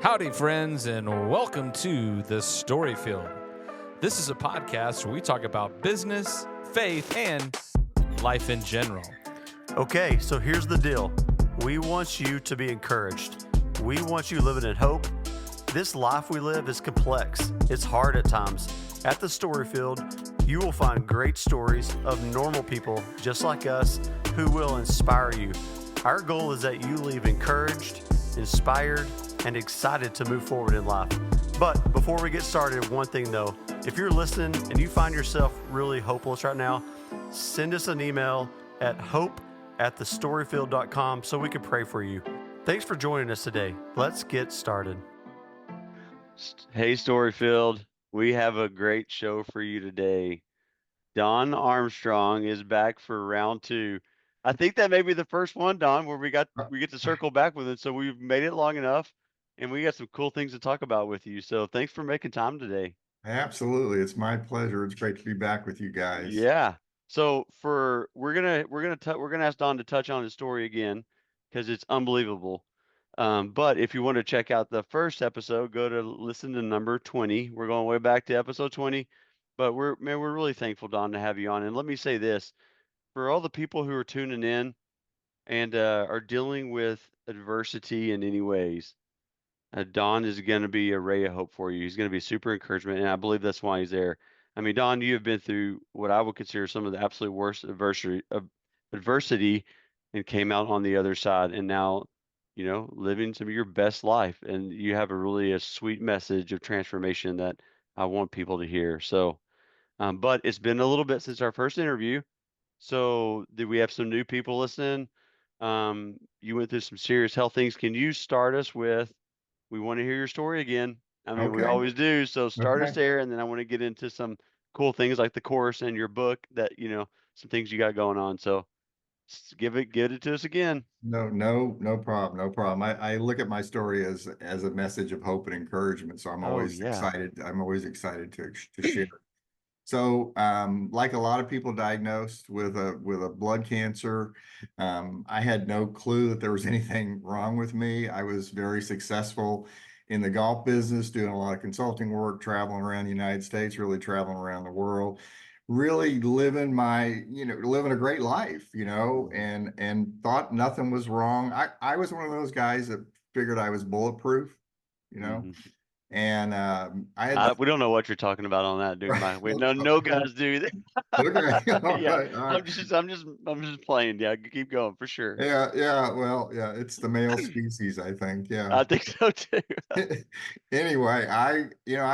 Howdy, friends, and welcome to the StoryField. This is a podcast where we talk about business, faith, and life in general. Okay, so here's the deal. We want you to be encouraged. We want you living in hope. This life we live is complex. It's hard at times. At the StoryField, you will find great stories of normal people just like us who will inspire you. Our goal is that you leave encouraged, inspired, and excited to move forward in life. But before we get started, one thing though, if you're listening and you find yourself really hopeless right now, send us an email at hope@thestoryfield.com so we can pray for you. Thanks for joining us today. Let's get started. Hey, StoryField, we have a great show for you today. Don Armstrong is back for round two. I think that may be the first one, Don, where we get to circle back with it. So we've made it long enough, and we got some cool things to talk about with you. So thanks for making time today. Absolutely, it's my pleasure. It's great to be back with you guys. Yeah. So we're gonna ask Don to touch on his story again because it's unbelievable. But if you want to check out the first episode, go to listen to number 20. We're going way back to episode 20. But we're really thankful, Don, to have you on. And let me say this, for all the people who are tuning in and are dealing with adversity in any ways, Don is going to be a ray of hope for you. He's going to be super encouragement, and I believe that's why he's there. I mean, Don, you have been through what I would consider some of the absolute worst adversity and came out on the other side, and now, living some of your best life. And you have a sweet message of transformation that I want people to hear. So, but it's been a little bit since our first interview. So did we have some new people listening? You went through some serious health things. Can you start us with, we want to hear your story again. I mean, we Okay. always do. So start us Okay. there, and then I want to get into some cool things like the course and your book that, some things you got going on. So give it to us again. No problem. No problem. I look at my story as a message of hope and encouragement. So I'm Oh, always yeah. excited. I'm always excited to share. So, like a lot of people diagnosed with a blood cancer, I had no clue that there was anything wrong with me. I was very successful in the golf business, doing a lot of consulting work, traveling around the United States, really traveling around the world, really living a great life, and thought nothing was wrong. I was one of those guys that figured I was bulletproof, Mhm. and I had We don't know what you're talking about on that, dude. No guys do that. okay, all Yeah, right, all right. I'm just playing. Yeah, keep going for sure. Yeah. Well, yeah, it's the male species, I think. Yeah. I think so too. Anyway, I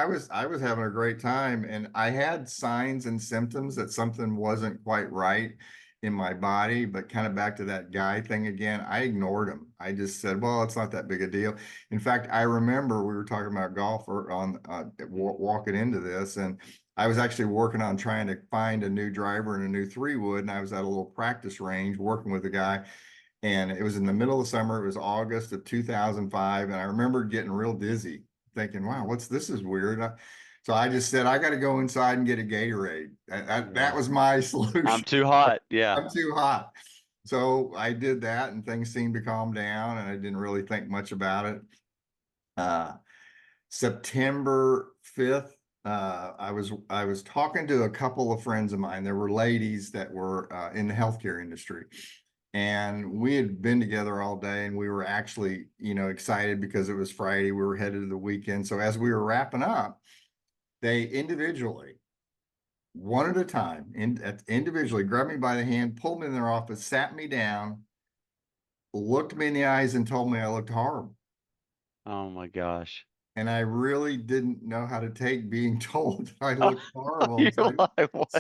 was having a great time, and I had signs and symptoms that something wasn't quite right in my body, but kind of back to that guy thing again, I ignored him. I just said, well, it's not that big a deal. In fact, I remember we were talking about golf walking into this, and I was actually working on trying to find a new driver and a new 3-wood, and I was at a little practice range working with a guy, and it was in the middle of summer. It was August of 2005, and I remember getting real dizzy, thinking, wow, this is weird. So I just said, I got to go inside and get a Gatorade. That was my solution. I'm too hot. Yeah. I'm too hot. So I did that, and things seemed to calm down, and I didn't really think much about it. September 5th, I was talking to a couple of friends of mine. There were ladies that were in the healthcare industry, and we had been together all day, and we were actually, excited because it was Friday. We were headed to the weekend. So as we were wrapping up, they individually, one at a time, individually grabbed me by the hand, pulled me in their office, sat me down, looked me in the eyes, and told me I looked horrible. Oh my gosh. And I really didn't know how to take being told I looked horrible. You're It's like, like, what?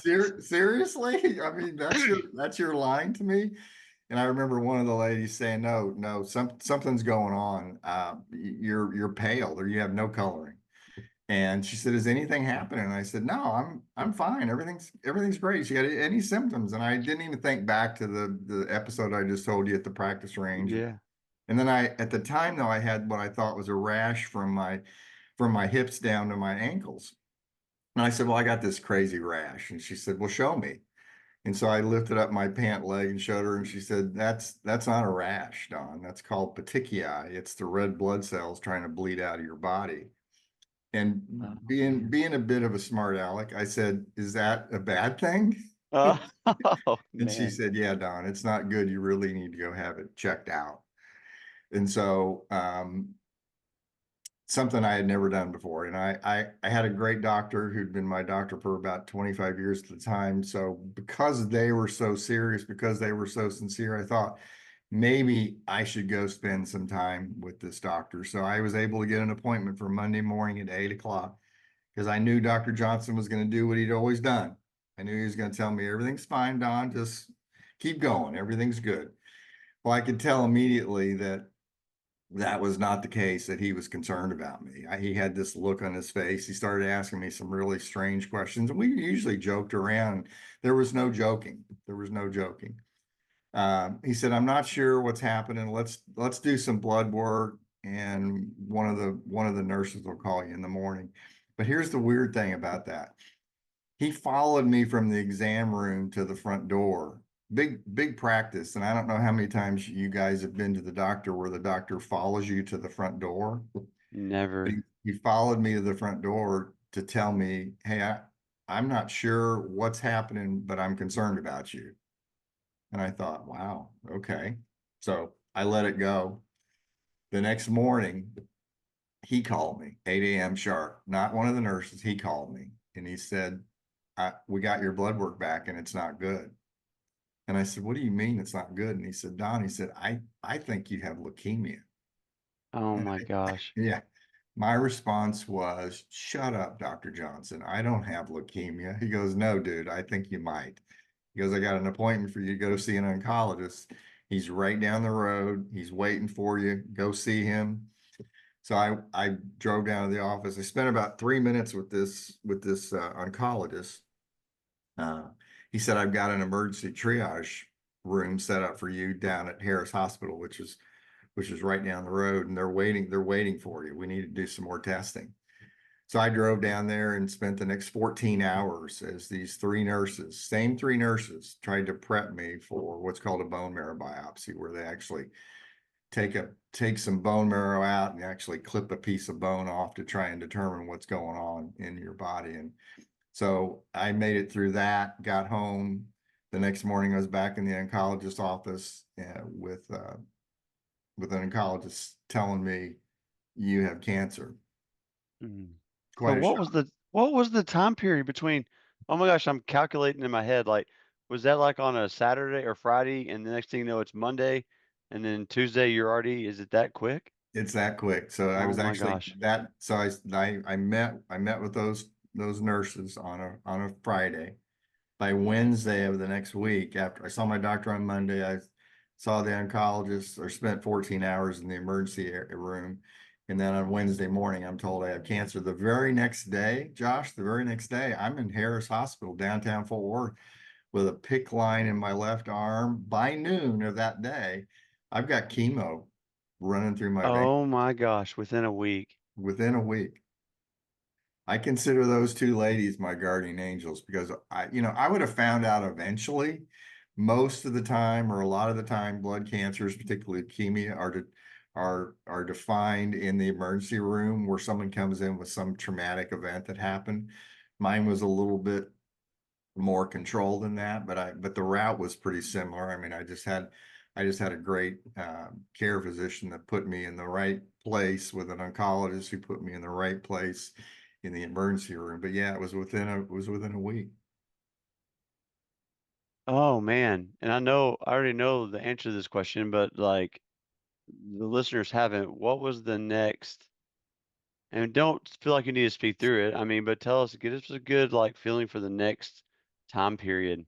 seriously? I mean, that's your line to me. And I remember one of the ladies saying, no, something's going on. You're pale, or you have no coloring. And she said, is anything happening? And I said, no, I'm fine. Everything's great. She had any symptoms. And I didn't even think back to the episode I just told you at the practice range. Yeah. And then at the time though, I had what I thought was a rash from my hips down to my ankles. And I said, well, I got this crazy rash. And she said, well, show me. And so I lifted up my pant leg and showed her, and she said, that's not a rash, Don. That's called petechiae. It's the red blood cells trying to bleed out of your body. And Oh, being a bit of a smart aleck, I said, is that a bad thing? man. Oh, And she man. said, yeah, Don, it's not good. You really need to go have it checked out. And so something I had never done before. And I had a great doctor who'd been my doctor for about 25 years at the time. So because they were so serious, because they were so sincere, I thought maybe I should go spend some time with this doctor. So I was able to get an appointment for Monday morning at 8 o'clock because I knew Dr. Johnson was going to do what he'd always done. I knew he was going to tell me everything's fine, Don, just keep going. Everything's good. Well, I could tell immediately that that was not the case, that he was concerned about me. He had this look on his face. He started asking me some really strange questions, and we usually joked around. There was no joking. There was no joking. He said, "I'm not sure what's happening. Let's do some blood work, and one of the nurses will call you in the morning." But here's the weird thing about that. He followed me from the exam room to the front door. Big practice. And I don't know how many times you guys have been to the doctor where the doctor follows you to the front door. But Never. he followed me to the front door to tell me, hey, I'm not sure what's happening, but I'm concerned about you. And I thought, wow, okay. So I let it go. The next morning, he called me, 8 a.m. sharp, not one of the nurses. He called me and he said, we got your blood work back and it's not good. And I said, what do you mean it's not good? And he said, Don, he said, I think you have leukemia. Oh my gosh. Yeah. My response was, shut up, Dr. Johnson. I don't have leukemia. He goes, no, dude, I think you might. He goes, I got an appointment for you to go see an oncologist. He's right down the road. He's waiting for you. Go see him. So I drove down to the office. I spent about 3 minutes with this oncologist. Uh, he said, I've got an emergency triage room set up for you down at Harris Hospital, which is right down the road, and they're waiting for you. We need to do some more testing. So I drove down there and spent the next 14 hours as these same three nurses, tried to prep me for what's called a bone marrow biopsy, where they actually take some bone marrow out and actually clip a piece of bone off to try and determine what's going on in your body. And so I made it through that, got home. The next morning, I was back in the oncologist's office with an oncologist telling me, you have cancer. Mm. So Quite a shock. what was the time period between, oh my gosh, I'm calculating in my head, like, was that like on a Saturday or Friday, and the next thing you know, it's Monday, and then Tuesday you're already, is it that quick? It's that quick. So I Oh was my actually gosh. so I met with those nurses on a Friday. By Wednesday of the next week, after I saw my doctor on Monday, I saw the oncologist, or spent 14 hours in the emergency room. And then on Wednesday morning, I'm told I have cancer. The very next day, Josh, the very next day, I'm in Harris Hospital, downtown Fort Worth, with a PICC line in my left arm. By noon of that day, I've got chemo running through my veins Oh my gosh, within a week. within a week. I consider those two ladies my guardian angels because I would have found out eventually. Most of the time, or a lot of the time, blood cancers, particularly leukemia, are defined in the emergency room where someone comes in with some traumatic event that happened. Mine was a little bit more controlled than that, but the route was pretty similar. I mean, I just had a great care physician that put me in the right place with an oncologist who put me in the right place in the emergency room. But yeah, it was within a week. Oh man. And I already know the answer to this question, but like the listeners haven't. What was the next? And don't feel like you need to speak through it. I mean, but tell us, get us a good like feeling for the next time period.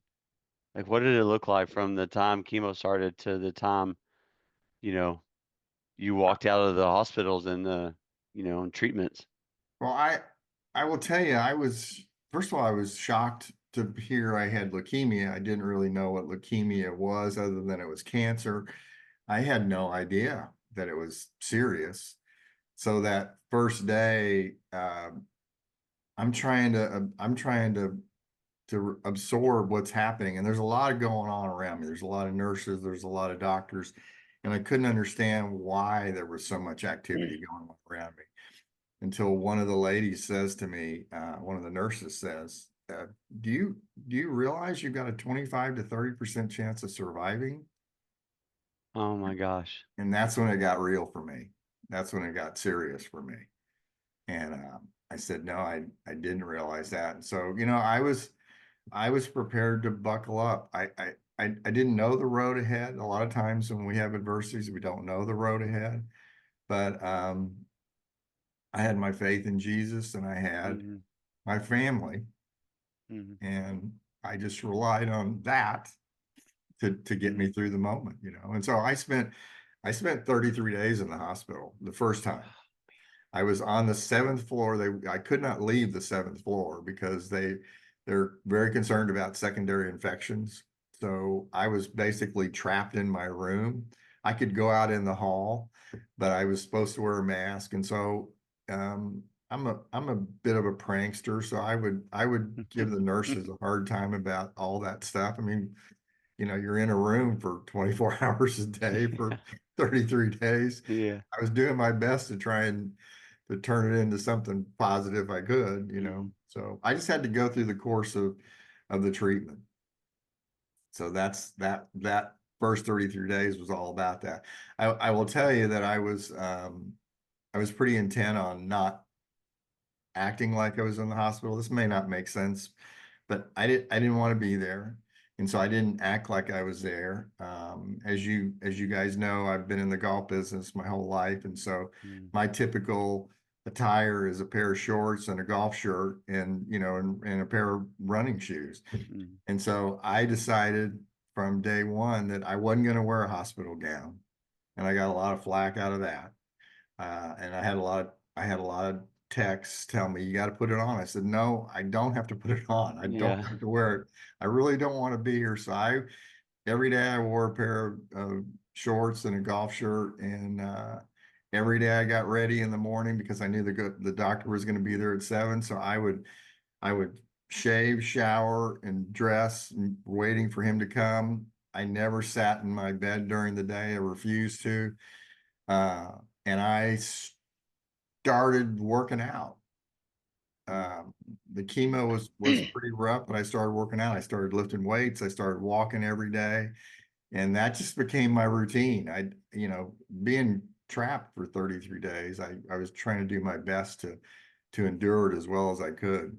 Like, what did it look like from the time chemo started to the time, you know, you walked out of the hospitals and and treatments? Well, I will tell you, first of all, I was shocked to hear I had leukemia. I didn't really know what leukemia was other than it was cancer. I had no idea that it was serious. So that first day, I'm trying to absorb what's happening. And there's a lot going on around me. There's a lot of nurses, there's a lot of doctors, and I couldn't understand why there was so much activity going on around me until one of the ladies says to me, one of the nurses says, do you realize you've got a 25 to 30% chance of surviving? Oh my gosh. And that's when it got real for me. That's when it got serious for me. And I said, no, I didn't realize that. And so, I was prepared to buckle up. I didn't know the road ahead. A lot of times when we have adversities, we don't know the road ahead. But I had my faith in Jesus, and I had Mm-hmm. my family, Mm-hmm. and I just relied on that to get me through the moment, And so I spent 33 days in the hospital the first time. I was on the seventh floor. I could not leave the seventh floor because they're very concerned about secondary infections. So I was basically trapped in my room. I could go out in the hall, but I was supposed to wear a mask. And so I'm a bit of a prankster. So I would give the nurses a hard time about all that stuff. I mean, you're in a room for 24 hours a day for 33 days. Yeah. I was doing my best to try and to turn it into something positive I could, Mm-hmm. So I just had to go through the course of the treatment. So that first 33 days was all about that. I will tell you that I was pretty intent on not acting like I was in the hospital. This may not make sense, but I didn't want to be there. And so I didn't act like I was there. As you guys know, I've been in the golf business my whole life. And so my typical attire is a pair of shorts and a golf shirt and, and a pair of running shoes. Mm-hmm. And so I decided from day one that I wasn't going to wear a hospital gown. And I got a lot of flack out of that. And I had a lot of texts tell me, you got to put it on. I said, no, I don't have to put it on. I don't Yeah. have to wear it. I really don't want to be here. So every day I wore a pair of shorts and a golf shirt. And every day I got ready in the morning because I knew the doctor was going to be there at 7. So I would shave, shower, and dress, and waiting for him to come. I never sat in my bed during the day. I refused to. And I started working out. The chemo was pretty rough, but I started working out. I started lifting weights. I started walking every day, and that just became my routine. Being trapped for 33 days, I was trying to do my best to endure it as well as I could.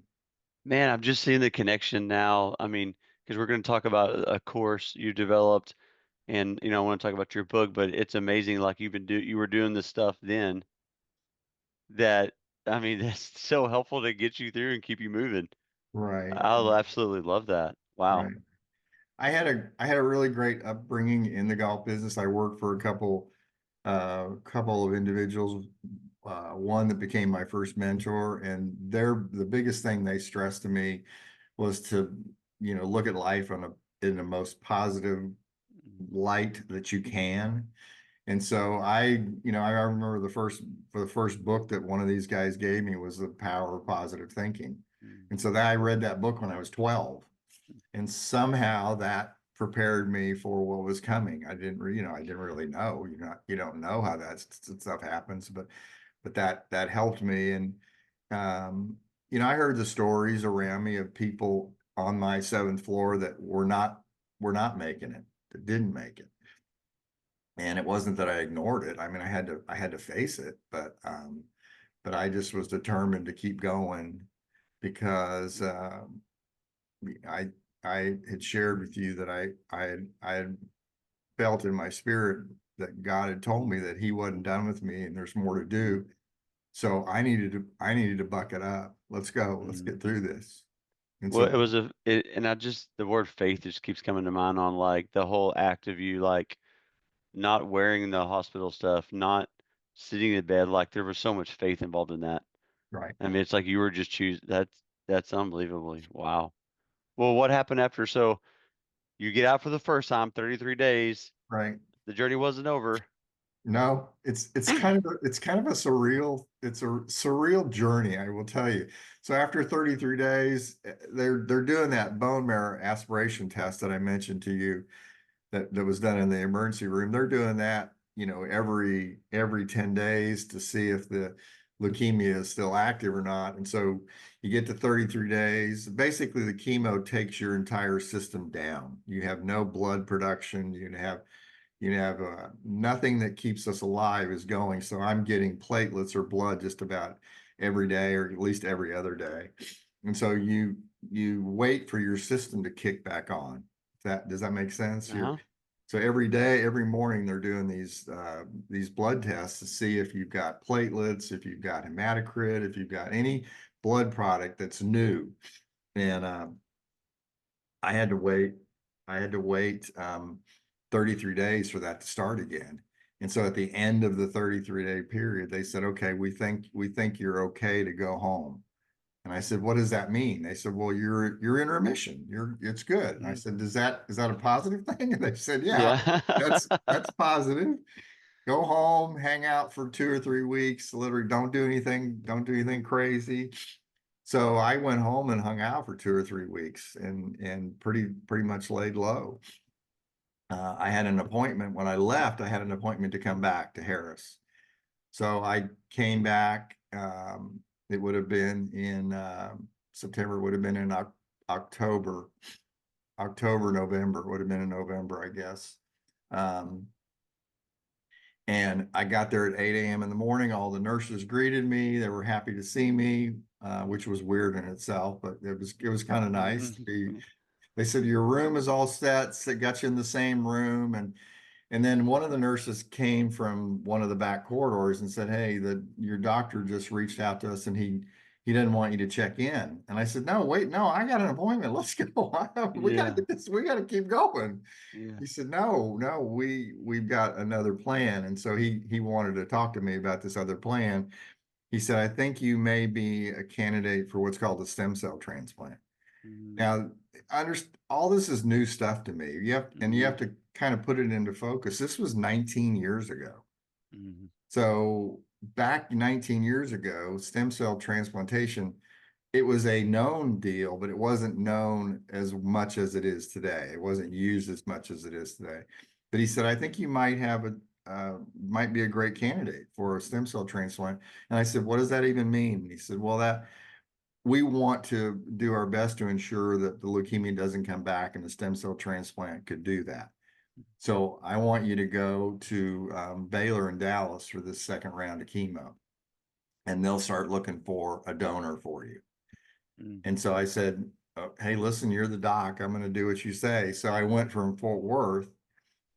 Man, I'm just seeing the connection now. I mean, because we're going to talk about a course you developed, and I want to talk about your book, but it's amazing. Like you were doing this stuff then that, I mean, that's so helpful to get you through and keep you moving. Right, I'll absolutely love that. Wow. right. I had a really great upbringing in the golf business. I worked for a couple of individuals, one that became my first mentor, and the biggest thing they stressed to me was to, look at life in the most positive light that you can. And so I remember the first book that one of these guys gave me was The Power of Positive Thinking. And so I read that book when I was 12. And somehow that prepared me for what was coming. I didn't really know. You don't know how that stuff happens, but that helped me. And I heard the stories around me of people on my seventh floor that were not making it, that didn't make it. And it wasn't that I ignored it. I mean, I had to face it, but I just was determined to keep going because I I had shared with you that I had felt in my spirit that God had told me that He wasn't done with me and there's more to do. So I needed to buck it up. Let's go. Let's Mhm. get through this. And Well, so it was and the word faith just keeps coming to mind on like the whole act of you like not wearing the hospital stuff, not sitting in bed. Like there was so much faith involved in that. right, I mean, it's like you were just choosing. That's unbelievably wow. Well, what happened after? So you get out for the first time, 33 days. right. The journey wasn't over. No, it's kind of a surreal journey, I will tell you. So after 33 days, they're doing that bone marrow aspiration test that I mentioned to you that was done in the emergency room. They're doing that, every 10 days to see if the leukemia is still active or not. And so you get to 33 days. Basically, the chemo takes your entire system down. You have no blood production. You have nothing that keeps us alive is going. So I'm getting platelets or blood just about every day, or at least every other day. And so you wait for your system to kick back on. Does that make sense? So every day, every morning, they're doing these blood tests to see if you've got platelets, if you've got hematocrit, if you've got any blood product that's new. And I had to wait. I had to wait 33 days for that to start again. And so at the end of the 33-day period, they said, "Okay, we think you're okay to go home." And I said, "What does that mean?" They said, "Well, you're in remission. It's good." And I said, is that a positive thing?" And they said, "Yeah, Yeah. that's positive. Go home, hang out for 2 or 3 weeks. Literally, don't do anything crazy." So I went home and hung out for 2 or 3 weeks and pretty much laid low. I had an appointment when I left. I had an appointment to come back to Harris. So I came back. It would have been in September, would have been in October, November, would have been in November, I guess. And I got there at 8 a.m. in the morning. All the nurses greeted me. They were happy to see me, which was weird in itself, but it was kind of nice to be. They said, "Your room is all set." So they got you in the same room. And then one of the nurses came from one of the back corridors and said, "Hey, your doctor just reached out to us and he didn't want you to check in." And I said, "No, wait, no, I got an appointment. Let's go. We got to Yeah. get this. We got to keep going." Yeah. He said, "No, we've got another plan." And so he wanted to talk to me about this other plan. He said, "I think you may be a candidate for what's called a stem cell transplant." Now, all this is new stuff to me. You have to kind of put it into focus. This was 19 years ago. Mhm. So back 19 years ago, stem cell transplantation, it was a known deal, but it wasn't known as much as it is today. It wasn't used as much as it is today. But he said, "I think you might be a great candidate for a stem cell transplant." And I said, "What does that even mean?" And he said, "Well, we want to do our best to ensure that the leukemia doesn't come back, and the stem cell transplant could do that. So I want you to go to Baylor in Dallas for this second round of chemo, and they'll start looking for a donor for you." And so I said, "Hey, listen, you're the doc. I'm going to do what you say." So I went from Fort Worth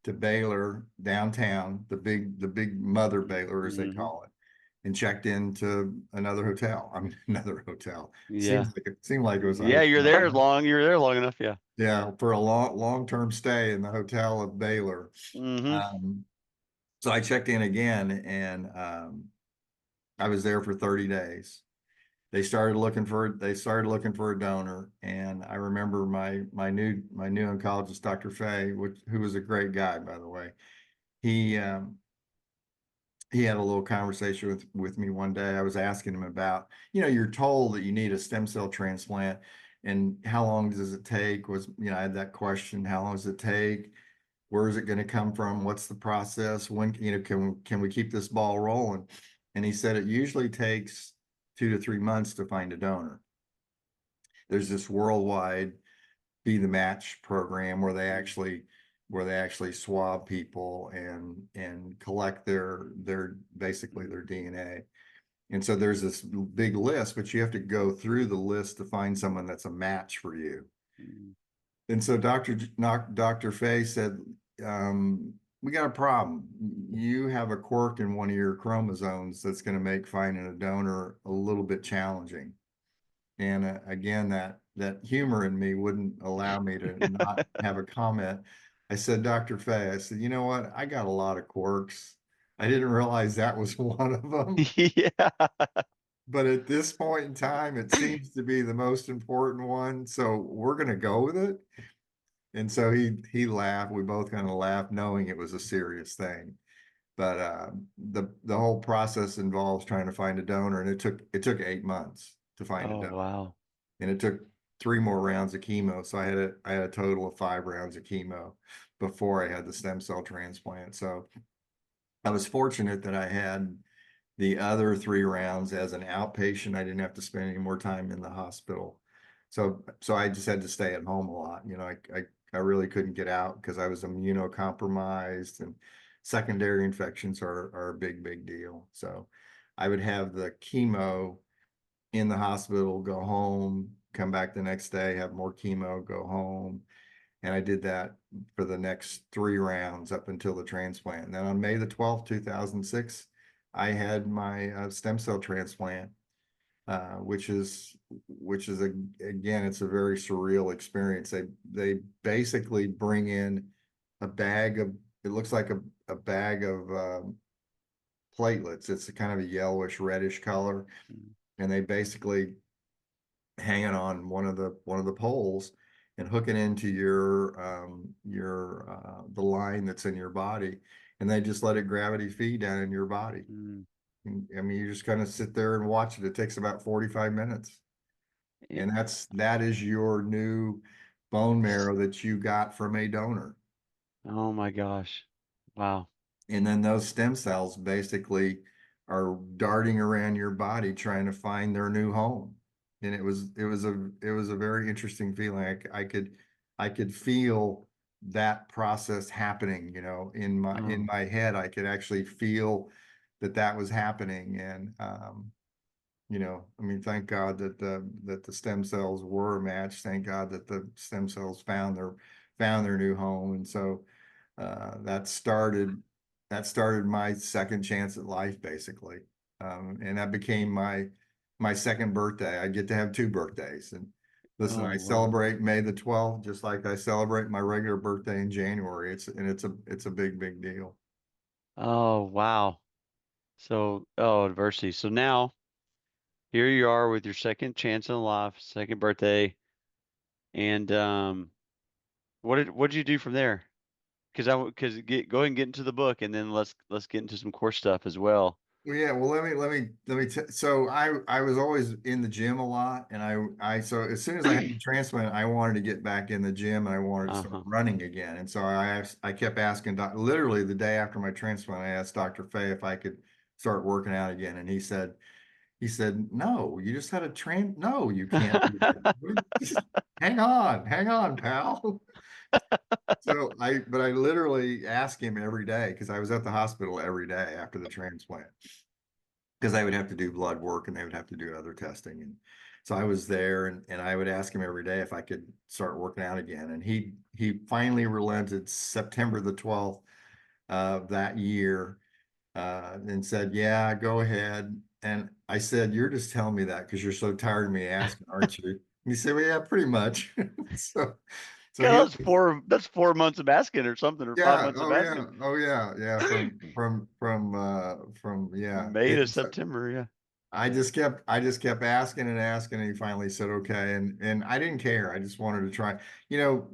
to Baylor downtown, the big mother Baylor, as they call it, and checked into another hotel. I mean, another hotel. Yeah. Seemed like it was a Yeah, you're there hotel. long. You're there long enough. Yeah. Yeah, for a long-term stay in the hotel of Baylor. Hmm. So I checked in again, and I was there for 30 days. They started looking for a donor, and I remember my new oncologist, Dr. Fay, who was a great guy, by the way. He had a little conversation with me one day. I was asking him about, you're told that you need a stem cell transplant, and how long does it take? I had that question: how long does it take? Where is it going to come from? What's the process? When, can we keep this ball rolling? And he said it usually takes 2 to 3 months to find a donor. There's this worldwide Be the Match program where they actually swab people and collect basically their DNA. And so there's this big list, but you have to go through the list to find someone that's a match for you. And so Dr. Fay said, "We got a problem. You have a quirk in one of your chromosomes that's going to make finding a donor a little bit challenging." And again, that humor in me wouldn't allow me to not have a comment. I said, "Dr. Fay," I said, "You know what? I got a lot of quirks. I didn't realize that was one of them. Yeah. But at this point in time, it seems to be the most important one. So we're going to go with it." And so he laughed. We both kind of laughed, knowing it was a serious thing. But the whole process involves trying to find a donor, and it took 8 months to find a Oh, donor, wow. and it took 3 more rounds of chemo. So I had a total of 5 rounds of chemo before I had the stem cell transplant. So I was fortunate that I had the other 3 rounds as an outpatient. I didn't have to spend any more time in the hospital. So I just had to stay at home a lot. You know, I really couldn't get out because I was immunocompromised, and secondary infections are a big deal. So I would have the chemo in the hospital, go home, come back the next day, have more chemo, go home. And I did that for the next 3 rounds up until the transplant. And then on May the 12th, 2006, I had my stem cell transplant, which is again, it's a very surreal experience. They basically bring in a bag of, it looks like a bag of platelets. It's a kind of a yellowish reddish color, Mm. and they basically hang it on one of the poles and hook it into your the line that's in your body, and they just let it gravity feed down in your body. Mm. I mean, you just kind of sit there and watch it. It takes about 45 minutes. Yeah. And that is your new bone marrow that you got from a donor. Oh my gosh. Wow. And then those stem cells basically are darting around your body trying to find their new home. And it was a very interesting feeling. I could feel that process happening, you know, in Oh, my head. I could actually feel that was happening. And you know, I mean, thank God that the stem cells were matched. Thank God that the stem cells found their new home. And so that started my second chance at life, basically. And that became my second birthday. I get to have 2 birthdays. And listen, oh I wow. celebrate May the 12th, just like I celebrate my regular birthday in January. It's a big deal. Oh wow. So, oh, adversity. So now here you are with your second chance in life, second birthday, and what did you do from there? Because go ahead and get into the book, and then let's get into some core stuff as well. Well, yeah, well, so I was always in the gym a lot, and so as soon as I had the transplant, I wanted to get back in the gym, and I wanted to start Uh-huh. running again. And so I kept asking literally the day after my transplant, I asked Dr. Fay if I could start working out again. And he said, no, you just had a no, you can't do that. Just hang on, pal. But I literally asked him every day, because I was at the hospital every day after the transplant, because they would have to do blood work and they would have to do other testing. And so I was there, and I would ask him every day if I could start working out again. And he finally relented September the 12th of that year, and said, yeah, go ahead. And I said, you're just telling me that because you're so tired of me asking, aren't you? And he said, well, yeah, pretty much. so so Yeah, he that's 4 months of asking or something, or five yeah, months of asking. yeah, from yeah. May to September, yeah. I just kept asking and asking, and he finally said, okay. And I didn't care. I just wanted to try. You know,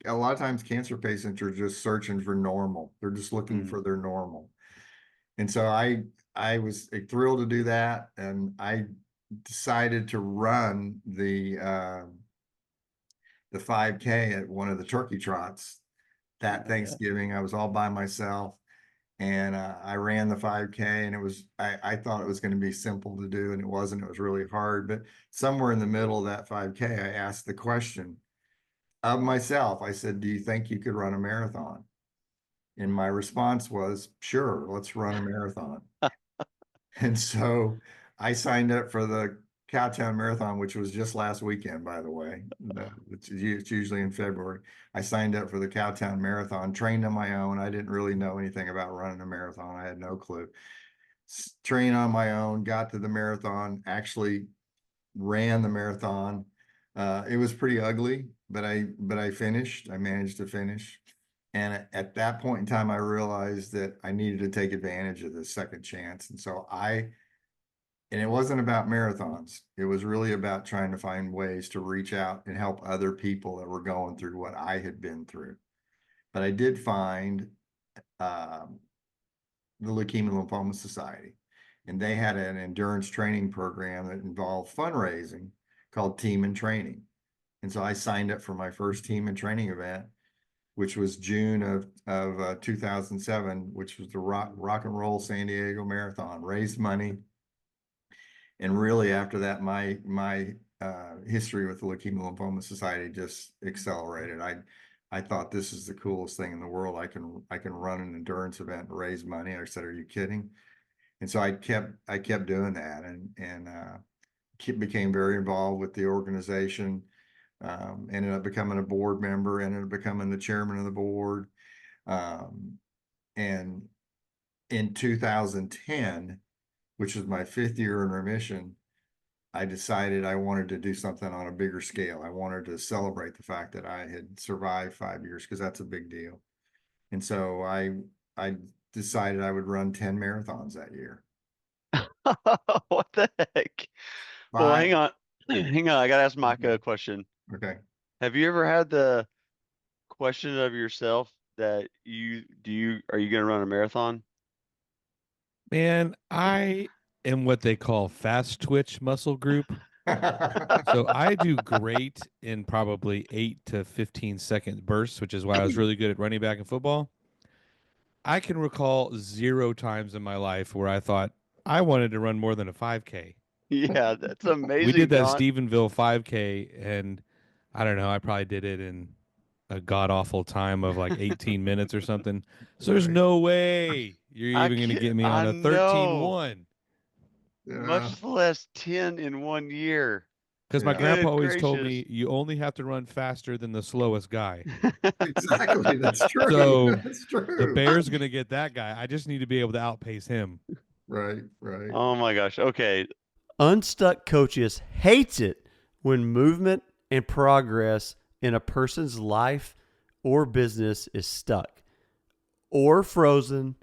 a lot of times cancer patients are just searching for normal. They're just looking Mm. for their normal. And so I was thrilled to do that. And I decided to run the 5K at one of the turkey trots that Yeah. Thanksgiving. I was all by myself, and I ran the 5K, and I thought it was going to be simple to do, and it wasn't. It was really hard. But somewhere in the middle of that 5K, I asked the question of myself. I said, do you think you could run a marathon? And my response was, sure, let's run a marathon. And so I signed up for the Cowtown Marathon, which was just last weekend, by the way. It's usually in February. I signed up for the Cowtown Marathon, trained on my own. I didn't really know anything about running a marathon. I had no clue. Trained on my own, got to the marathon, actually ran the marathon. It was pretty ugly, but I finished. I managed to finish. And at that point in time, I realized that I needed to take advantage of this second chance. And so and it wasn't about marathons. It was really about trying to find ways to reach out and help other people that were going through what I had been through. But I did find um, the Leukemia Lymphoma Society, and they had an endurance training program that involved fundraising called Team in Training. And so I signed up for my first Team in Training event, which was June of 2007, which was the Rock and Roll San Diego Marathon. Raised money, and really after that, my history with the Leukemia Lymphoma Society just accelerated. I thought, this is the coolest thing in the world. I can run an endurance event and raise money. I said, are you kidding? And so I kept doing that, and became very involved with the organization. Ended up becoming a board member, ended up becoming the chairman of the board. And in 2010, which was my 5th year in remission, I decided I wanted to do something on a bigger scale. I wanted to celebrate the fact that I had survived 5 years, because that's a big deal. And so I decided I would run 10 marathons that year. What the heck? Well, hang on. Hang on. I got to ask Micah a question. Okay. Have you ever had the question of yourself that are you going to run a marathon? Man, I am what they call fast twitch muscle group. So I do great in probably 8 to 15-second bursts, which is why I was really good at running back in football. I can recall 0 times in my life where I thought I wanted to run more than a 5K. Yeah, that's amazing. We did that Don. Stephenville 5K, and I don't know, I probably did it in a god awful time of like 18 minutes or something. So there's no way you're even going to get me on a 13-1. Much less 10 in 1 year. Because my grandpa always told gracious. me you only have to run faster than the slowest guy. Exactly. That's true. So That's true. the Bears going to get that guy. I just need to be able to outpace him. Right, right. Oh my gosh. Okay. Unstuck Coaches hates it when movement and progress in a person's life or business is stuck, or frozen,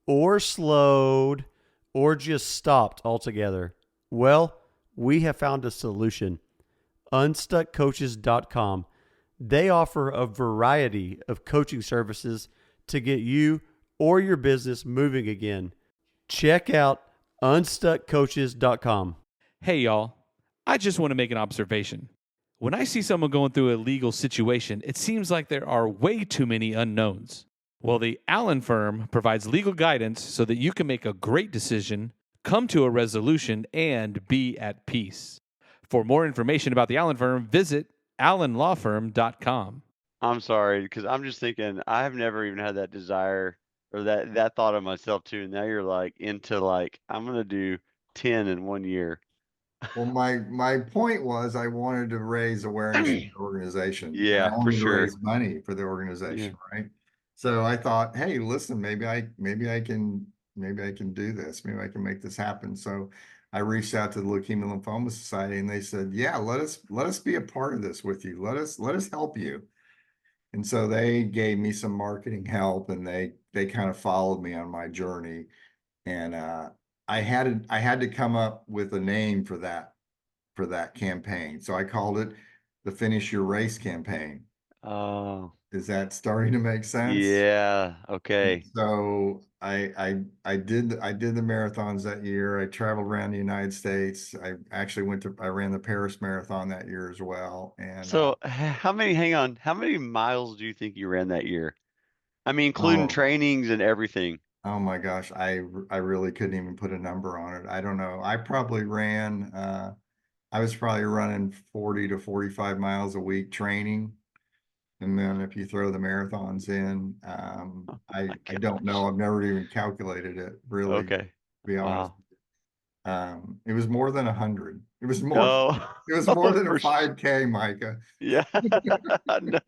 or slowed, or just stopped altogether. Well, we have found a solution. Unstuckcoaches.com. They offer a variety of coaching services to get you or your business moving again. Check out unstuckcoaches.com. Hey, y'all. I just want to make an observation. When I see someone going through a legal situation, it seems like there are way too many unknowns. Well, the Allen firm provides legal guidance so that you can make a great decision, come to a resolution, and be at peace. For more information about the Allen firm, visit allenlawfirm.com. I'm sorry, because I'm just thinking I've never even had that desire or that thought of myself too. Now you're like into like I'm gonna do 10 in 1 year. Well, my point was I wanted to raise awareness of the organization. And Yeah, I for wanted to sure. raise money for the organization, right? So I thought, hey, listen, maybe I can do this. Maybe I can make this happen. So I reached out to the Leukemia Lymphoma Society, and they said, yeah, let us be a part of this with you. Let us help you. And so they gave me some marketing help, and they kind of followed me on my journey. And I had to come up with a name for that campaign. So I called it the Finish Your Race campaign. Oh, Is that starting to make sense? yeah. Okay. So I did the marathons that year. I traveled around the United States. I actually I ran the Paris Marathon that year as well. And So how many miles do you think you ran that year? I mean, including trainings and everything. oh my gosh, I really couldn't even put a number on it. I don't know. I probably ran I was probably running 40 to 45 miles a week training. And then if you throw the marathons in, I don't know. I've never even calculated it, really, Okay. to be honest. Wow. It was more than 100. It was more. No. It was more than a For sure. 5K, Micah. Yeah. No.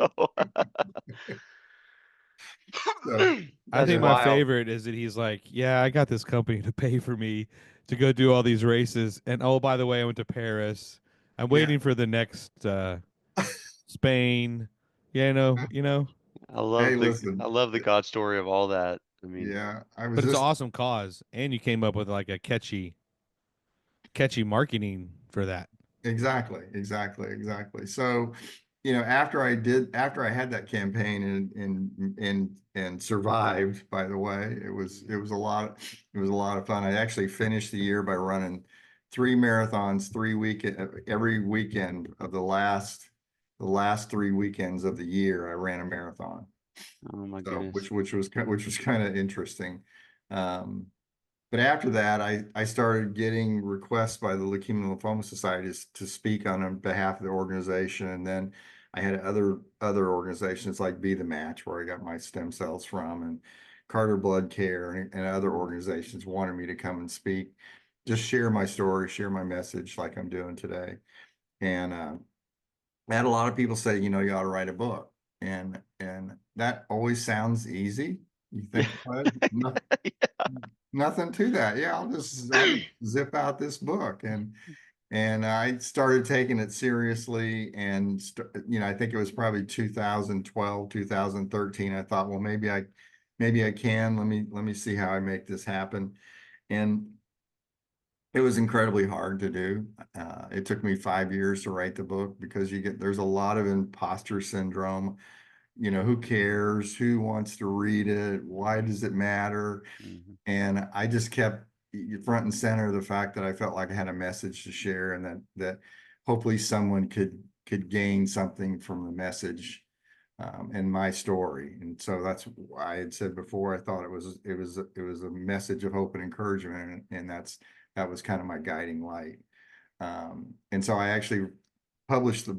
So, I think my wild. favorite is that he's like, yeah, I got this company to pay for me to go do all these races. And oh, by the way, I went to Paris. I'm waiting for the next Spain. Yeah, you know. I love hey, the listen. I love the God story of all that. I mean, Yeah, I was But it's just an awesome cause, and you came up with like a catchy marketing for that. exactly. So after I had that campaign and survived, by the way, it was a lot of fun. I actually finished the year by running 3 marathons, every weekend of the last 3 weekends of the year. I ran a marathon. Oh my So, goodness. which was kind of interesting. Um, but after that, I started getting requests by the Leukemia and Lymphoma Societies to speak on behalf of the organization. And then I had other organizations like Be the Match, where I got my stem cells from, and Carter Blood Care, and other organizations wanted me to come and speak, just share my story, share my message like I'm doing today. And I had a lot of people say, you ought to write a book. And that always sounds easy. You think, what? Nothing to that. Yeah, I'll just zip out this book. And I started taking it seriously. And I think it was probably 2012, 2013. I thought, well, maybe I can. Let me see how I make this happen. And it was incredibly hard to do. It took me 5 years to write the book, because there's a lot of imposter syndrome. Who cares? Who wants to read it? Why does it matter? Mhm. And I just kept front and center the fact that I felt like I had a message to share, and that hopefully someone could gain something from the message, and my story. And so that's why I had said before, I thought it was a message of hope and encouragement, and that was kind of my guiding light. And so I actually self-published the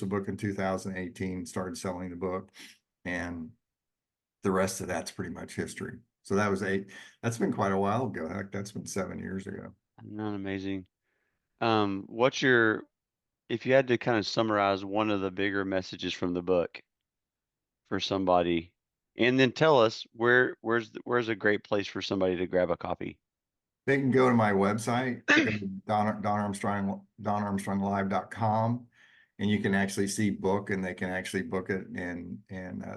book in 2018, started selling the book, and the rest of that's pretty much history. So that's been quite a while ago. Heck, that's been 7 years ago. Not amazing. If you had to kind of summarize one of the bigger messages from the book for somebody, and then tell us where's a great place for somebody to grab a copy? They can go to my website, go to donarmstronglive.com, and you can actually see book, and they can actually book it, and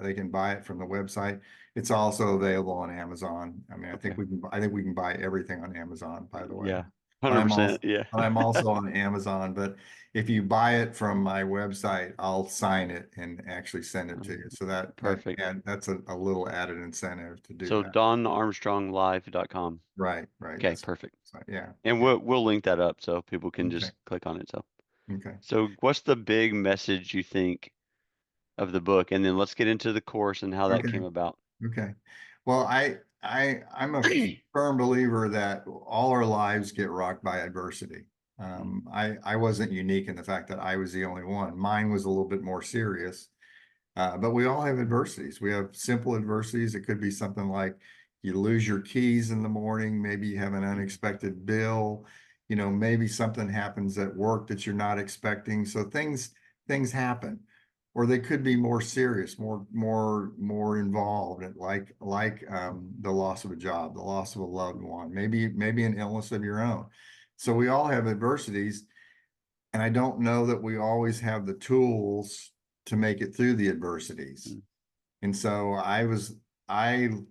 they can buy it from the website. It's also available on Amazon. I mean, Okay. I think we can buy everything on Amazon, by the way. Yeah. But I'm 100%. also Yeah. I'm also on Amazon. But if you buy it from my website, I'll sign it and actually send it to you. So Perfect. that's a little added incentive to do So that. donarmstronglive.com. Right. Okay, perfect. So, yeah. And Yeah. we'll link that up so people can Okay. just click on it. Okay. So what's the big message you think of the book? And then let's get into the course and how that Okay. came about. Okay. Well, I'm a firm believer that all our lives get rocked by adversity. I wasn't unique in the fact that I was the only one. Mine was a little bit more serious, but we all have adversities. We have simple adversities. It could be something like you lose your keys in the morning. Maybe you have an unexpected bill. Maybe something happens at work that you're not expecting. So things happen, or they could be more serious, more involved, the loss of a job, the loss of a loved one, maybe an illness of your own. So we all have adversities, and I don't know that we always have the tools to make it through the adversities. Mm. And so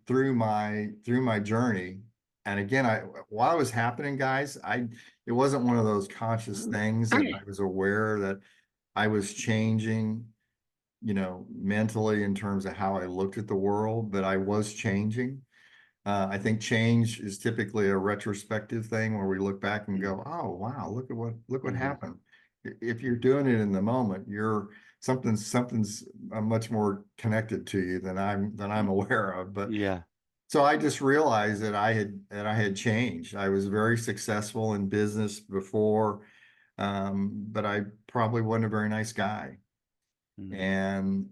through my journey, and again, while it was happening, guys, it wasn't one of those conscious things that I was aware that I was changing, mentally, in terms of how I looked at the world, but I was changing. I think change is typically a retrospective thing, where we look back and go, "Oh, wow, look what happened." If you're doing it in the moment, something's much more connected to you than I'm aware of. But Yeah. so I just realized that I had changed. I was very successful in business before, but I probably wasn't a very nice guy. Mm. And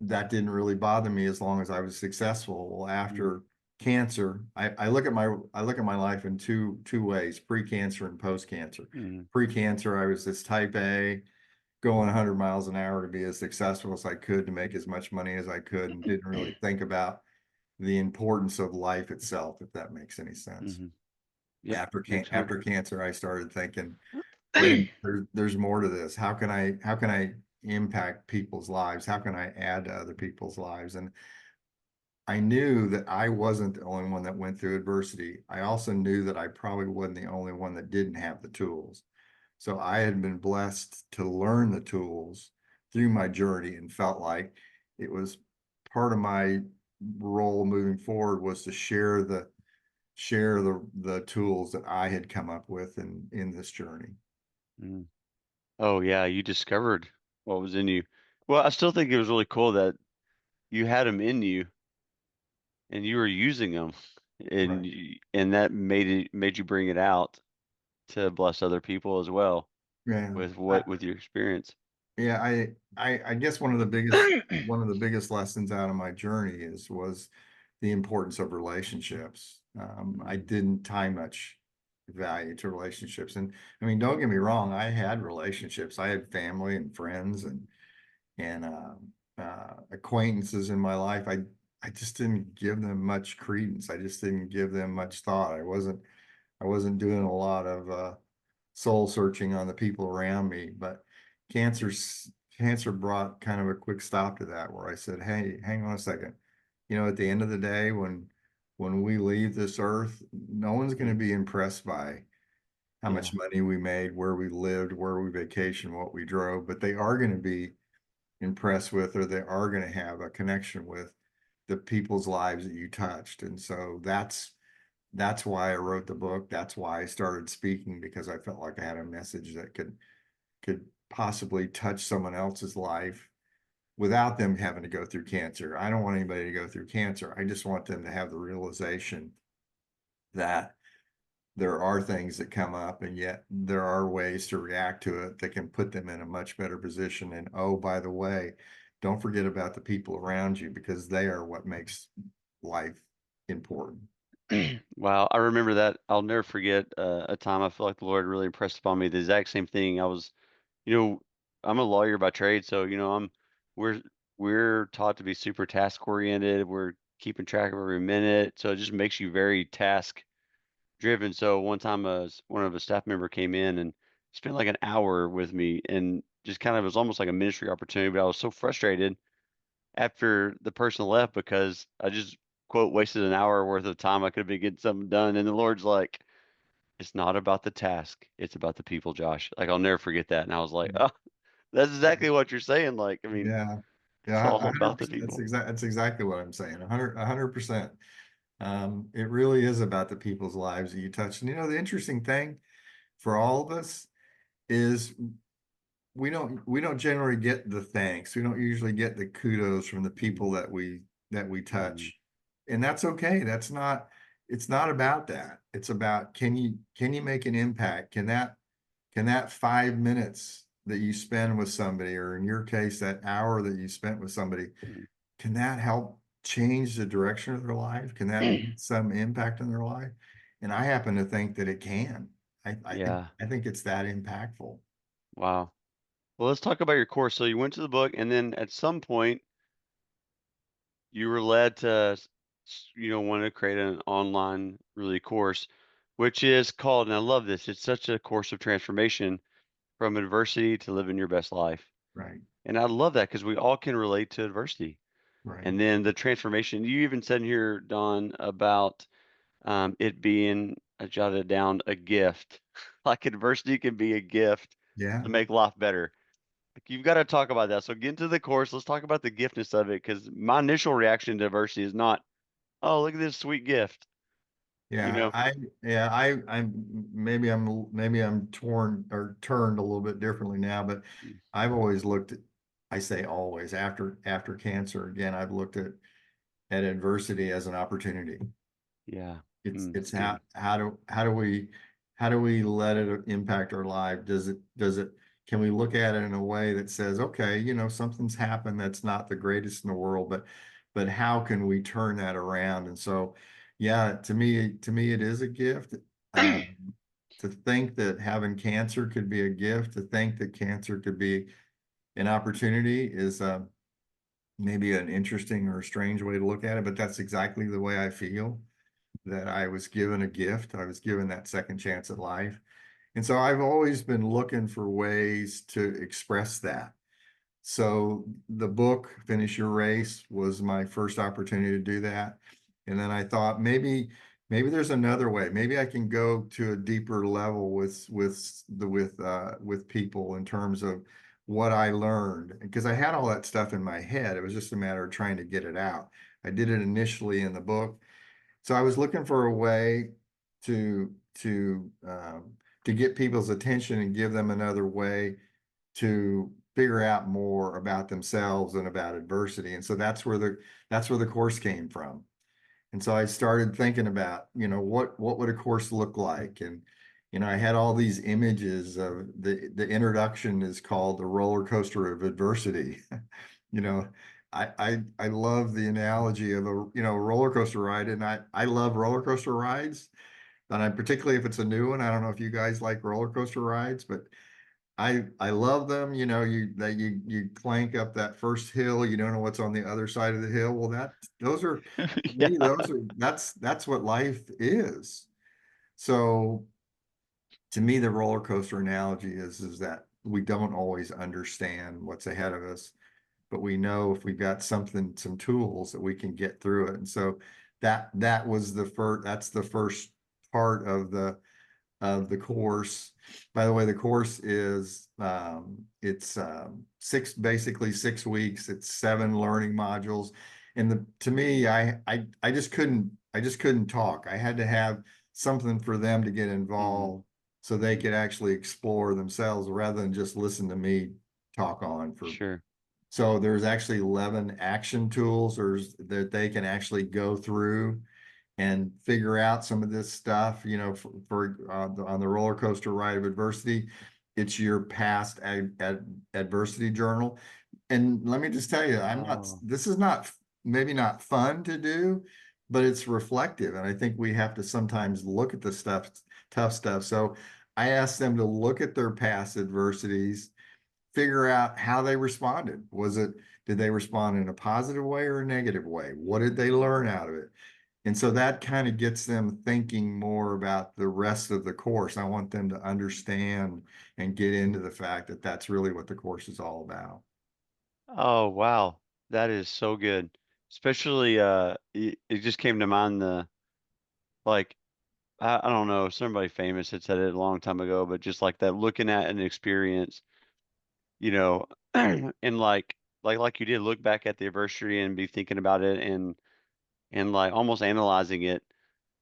that didn't really bother me as long as I was successful. Well, after cancer, I look at my life in two ways: pre-cancer and post-cancer. Mm. Pre-cancer, I was this type A, going 100 miles an hour to be as successful as I could, to make as much money as I could, and didn't really think about the importance of life itself, if that makes any sense. Mm-hmm. Yep. Makes After cancer, I started thinking, wait a minute, there's more to this. How can I impact people's lives? How can I add to other people's lives? And I knew that I wasn't the only one that went through adversity. I also knew that I probably wasn't the only one that didn't have the tools. So I had been blessed to learn the tools through my journey and felt like it was part of my role moving forward was to share the tools that I had come up with in this journey. Mm. Oh yeah, you discovered what was in you. Well, I still think it was really cool that you had them in you and you were using them, and Right. and that made you bring it out to bless other people as well Yeah. with I, with your experience. yeah, I guess one of the biggest lessons out of my journey was the importance of relationships. I didn't tie much value to relationships. And I mean, don't get me wrong, I had relationships. I had family and friends and acquaintances in my life. I just didn't give them much credence. I just didn't give them much thought. I wasn't doing a lot of soul searching on the people around me, but cancer cancer brought kind of a quick stop to that, where I said, "Hey, hang on a second. At the end of the day, when we leave this earth, no one's going to be impressed by how Yeah. much money we made, where we lived, where we vacationed, what we drove, but they are going to be impressed with, or they are going to have a connection with the people's lives that you touched." And so that's why I wrote the book. That's why I started speaking, because I felt like I had a message that could possibly touch someone else's life without them having to go through cancer. I don't want anybody to go through cancer. I just want them to have the realization that there are things that come up, and yet there are ways to react to it that can put them in a much better position. And oh, by the way, don't forget about the people around you, because they are what makes life important. Wow, I remember that. I'll never forget a time I feel like the Lord really impressed upon me the exact same thing. You know, I'm a lawyer by trade, so we're we're taught to be super task oriented. We're keeping track of every minute, so it just makes you very task driven. So one time, one of a staff member came in and spent like an hour with me, and just kind of it was almost like a ministry opportunity. But I was so frustrated after the person left because I just quote wasted an hour worth of time. I could have been getting something done, and the Lord's like, "It's not about the task; it's about the people, Josh." Like I'll never forget that, and I was like, "Oh, that's exactly what you're saying." Like, I mean, Yeah. it's Yeah, all about the 100%. people. That's exactly what I'm saying. 100%. It really is about the people's lives that you touch. And the interesting thing for all of us is we don't generally get the thanks. We don't usually get the kudos from the people that we Mhm. touch. And that's okay. It's not about that. It's about, can you make an impact? Can that 5 minutes that you spend with somebody, or in your case, that hour that you spent with somebody, can that help change the direction of their life? Can that make some impact on their life? And I happen to think that it can. I think Yeah. I think it's that impactful. Wow. Well, let's talk about your course. So you went to the book, and then at some point you were led to, want to create an online really course, which is called, and I love this. It's such a course of transformation from adversity to living your best life. Right, And I love that because we all can relate to adversity. right. And then the transformation, you even said in here, Don, about it being, I jotted down, a gift. Like adversity can be a gift Yeah, to make life better. Like you've got to talk about that. So get into the course. Let's talk about the giftness of it, because my initial reaction to adversity is not, oh, look at this sweet gift. You yeah. know, Maybe I'm torn or turned a little bit differently now, but Mm. I've always looked at, I say always, after cancer, again, I've looked at adversity as an opportunity. Yeah, It's that's good. how do we let it impact our life? Does it can we look at it in a way that says, okay, something's happened that's not the greatest in the world, but how can we turn that around? And so, yeah, to me it is a gift. Um, to think that having cancer could be a gift, to think that cancer could be an opportunity is maybe an interesting or strange way to look at it, but that's exactly the way I feel, that I was given a gift. I was given that second chance at life. And so I've always been looking for ways to express that. So the book, Finish Your Race, was my first opportunity to do that. And then I thought, maybe there's another way. Maybe I can go to a deeper level with people in terms of what I learned, because I had all that stuff in my head. It was just a matter of trying to get it out. I did it initially in the book. So I was looking for a way to to um, to get people's attention and give them another way to figure out more about themselves and about adversity. And so that's where the course came from. And so I started thinking about, what would a course look like? And, I had all these images of the introduction is called the roller coaster of adversity. You know, I love the analogy of a roller coaster ride, and I love roller coaster rides. And I particularly if it's a new one. I don't know if you guys like roller coaster rides, but I love them. You clank up that first hill, you don't know what's on the other side of the hill. Well, those are to Yeah. me, that's what life is. So to me, the roller coaster analogy is that we don't always understand what's ahead of us, but we know if we've got some tools that we can get through it. And so that was that's the first part of the course. By the way, the course is it's basically 6 weeks. It's 7 learning modules. And to me, I just couldn't talk. I had to have something for them to get involved so they could actually explore themselves rather than just listen to me talk on for. Sure. So there's actually 11 action tools that they can actually go through and figure out some of this stuff, on the roller coaster ride of adversity. It's your past adversity journal. And let me just tell you, Oh. this is not, maybe not fun to do, but it's reflective. And I think we have to sometimes look at the tough stuff. So I asked them to look at their past adversities, figure out how they responded. Did they respond in a positive way or a negative way? What did they learn out of it? And so that kind of gets them thinking more about the rest of the course. I want them to understand and get into the fact that that's really what the course is all about. Oh, wow. That is so good. Especially, it just came to mind like, I don't know, somebody famous had said it a long time ago, but just like that, looking at an experience, you know, and like you did, look back at the adversity and be thinking about it and like almost analyzing it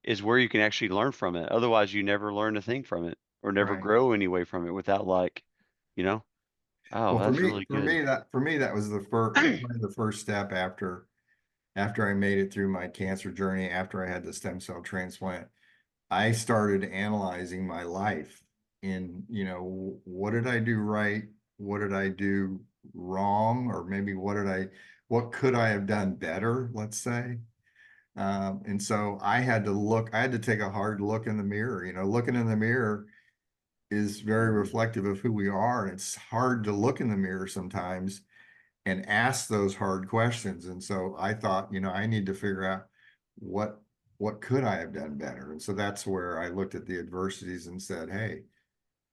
is where you can actually learn from it. Otherwise, you never learn a thing from it or never Right. grow anyway from it without you know, oh, Well, that's really good. for me, that was the first step after I made it through my cancer journey, after I had the stem cell transplant. I started analyzing my life in, what did I do right? What did I do wrong? Or maybe what could I have done better, let's say? And so I had to take a hard look in the mirror. Looking in the mirror is very reflective of who we are. And it's hard to look in the mirror sometimes and ask those hard questions. And so I thought, I need to figure out what what could I have done better? And so that's where I looked at the adversities and said, hey,